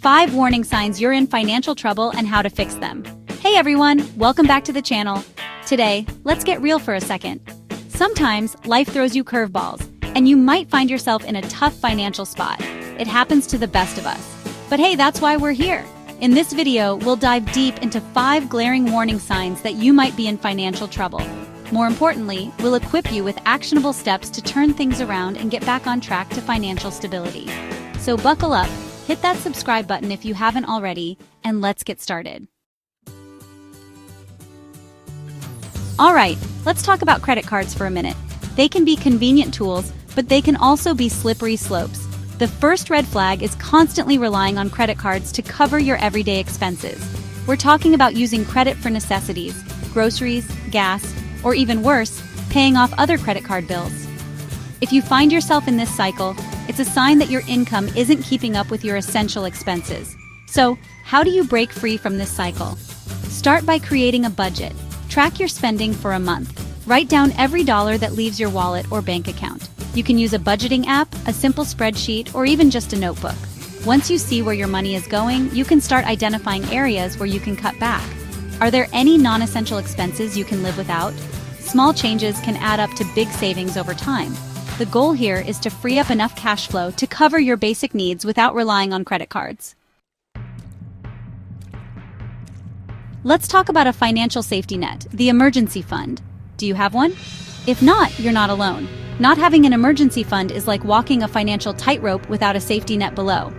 5 warning signs you're in financial trouble and how to fix them. Hey everyone, welcome back to the channel. Today, let's get real for a second. Sometimes, life throws you curveballs, and you might find yourself in a tough financial spot. It happens to the best of us. But hey, that's why we're here. In this video, we'll dive deep into 5 glaring warning signs that you might be in financial trouble. More importantly, we'll equip you with actionable steps to turn things around and get back on track to financial stability. So buckle up, hit that subscribe button if you haven't already, and let's get started. Alright, let's talk about credit cards for a minute. They can be convenient tools, but they can also be slippery slopes. The first red flag is constantly relying on credit cards to cover your everyday expenses. We're talking about using credit for necessities, groceries, gas, or even worse, paying off other credit card bills. If you find yourself in this cycle, it's a sign that your income isn't keeping up with your essential expenses. So, how do you break free from this cycle? Start by creating a budget. Track your spending for a month. Write down every dollar that leaves your wallet or bank account. You can use a budgeting app, a simple spreadsheet, or even just a notebook. Once you see where your money is going, you can start identifying areas where you can cut back. Are there any non-essential expenses you can live without? Small changes can add up to big savings over time. The goal here is to free up enough cash flow to cover your basic needs without relying on credit cards. Let's talk about a financial safety net, the emergency fund. Do you have one? If not, you're not alone. Not having an emergency fund is like walking a financial tightrope without a safety net below.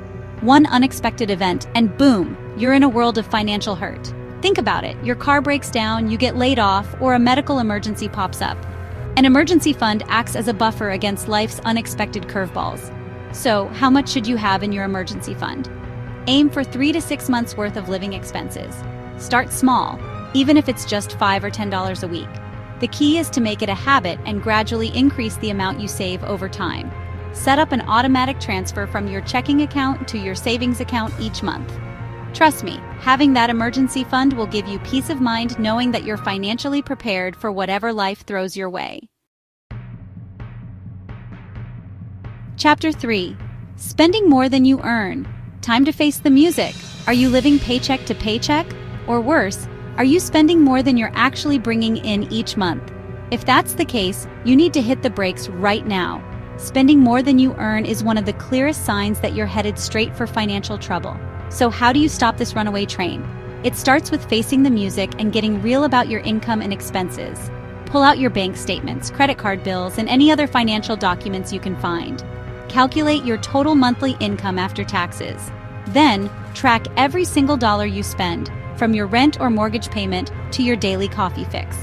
One unexpected event, and boom, you're in a world of financial hurt. Think about it. Your car breaks down, you get laid off, or a medical emergency pops up. An emergency fund acts as a buffer against life's unexpected curveballs. So, how much should you have in your emergency fund? Aim for 3 to 6 months worth of living expenses. Start small, even if it's just $5 or $10 a week. The key is to make it a habit and gradually increase the amount you save over time. Set up an automatic transfer from your checking account to your savings account each month. Trust me, having that emergency fund will give you peace of mind knowing that you're financially prepared for whatever life throws your way. Chapter 3. Spending more than you earn. Time to face the music. Are you living paycheck to paycheck? Or worse, are you spending more than you're actually bringing in each month? If that's the case, you need to hit the brakes right now. Spending more than you earn is one of the clearest signs that you're headed straight for financial trouble. So how do you stop this runaway train? It starts with facing the music and getting real about your income and expenses. Pull out your bank statements, credit card bills, and any other financial documents you can find. Calculate your total monthly income after taxes. Then, track every single dollar you spend, from your rent or mortgage payment to your daily coffee fix.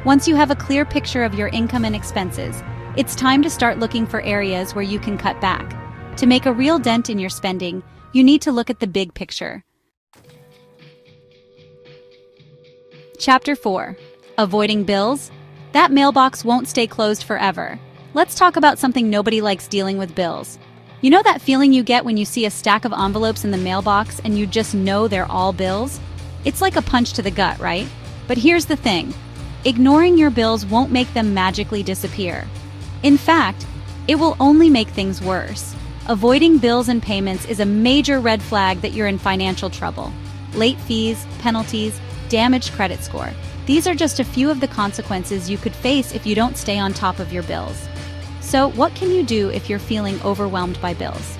Once you have a clear picture of your income and expenses, it's time to start looking for areas where you can cut back. To make a real dent in your spending, you need to look at the big picture. Chapter 4. Avoiding bills? That mailbox won't stay closed forever. Let's talk about something nobody likes dealing with: bills. You know that feeling you get when you see a stack of envelopes in the mailbox and you just know they're all bills? It's like a punch to the gut, right? But here's the thing. Ignoring your bills won't make them magically disappear. In fact, it will only make things worse. Avoiding bills and payments is a major red flag that you're in financial trouble. Late fees, penalties, damaged credit score. These are just a few of the consequences you could face if you don't stay on top of your bills. So, what can you do if you're feeling overwhelmed by bills?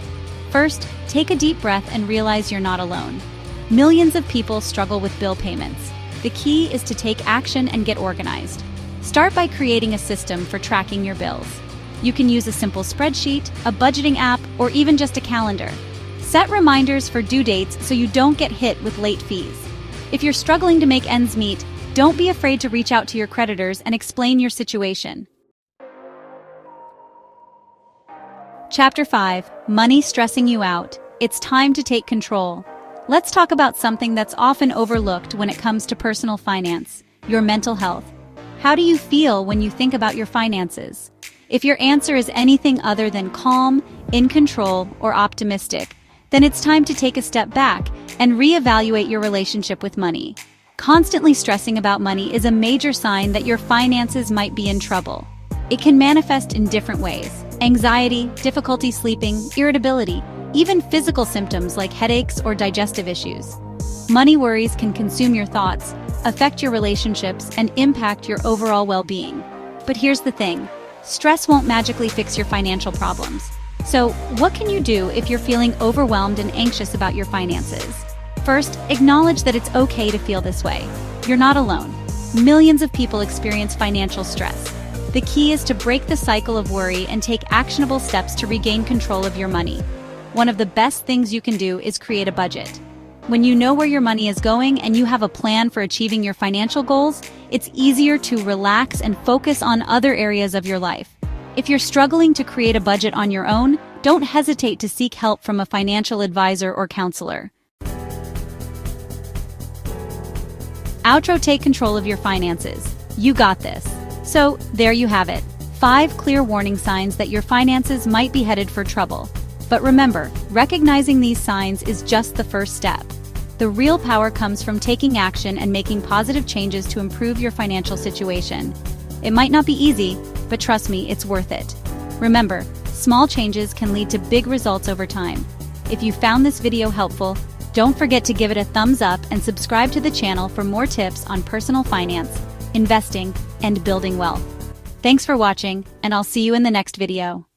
First, take a deep breath and realize you're not alone. Millions of people struggle with bill payments. The key is to take action and get organized. Start by creating a system for tracking your bills. You can use a simple spreadsheet, a budgeting app, or even just a calendar. Set reminders for due dates so you don't get hit with late fees. If you're struggling to make ends meet, don't be afraid to reach out to your creditors and explain your situation. Chapter 5. Money stressing you out. It's time to take control. Let's talk about something that's often overlooked when it comes to personal finance: your mental health. How do you feel when you think about your finances? If your answer is anything other than calm, in control, or optimistic, then it's time to take a step back and reevaluate your relationship with money. Constantly stressing about money is a major sign that your finances might be in trouble. It can manifest in different ways: anxiety, difficulty sleeping, irritability, even physical symptoms like headaches or digestive issues. Money worries can consume your thoughts, affect your relationships, and impact your overall well-being. But here's the thing, stress won't magically fix your financial problems. So, what can you do if you're feeling overwhelmed and anxious about your finances? First, acknowledge that it's okay to feel this way. You're not alone. Millions of people experience financial stress. The key is to break the cycle of worry and take actionable steps to regain control of your money. One of the best things you can do is create a budget. When you know where your money is going and you have a plan for achieving your financial goals, it's easier to relax and focus on other areas of your life. If you're struggling to create a budget on your own, don't hesitate to seek help from a financial advisor or counselor. Outro: take control of your finances. You got this. So, there you have it. 5 clear warning signs that your finances might be headed for trouble. But remember, recognizing these signs is just the first step. The real power comes from taking action and making positive changes to improve your financial situation. It might not be easy, but trust me, it's worth it. Remember, small changes can lead to big results over time. If you found this video helpful, don't forget to give it a thumbs up and subscribe to the channel for more tips on personal finance, investing, and building wealth. Thanks for watching, and I'll see you in the next video.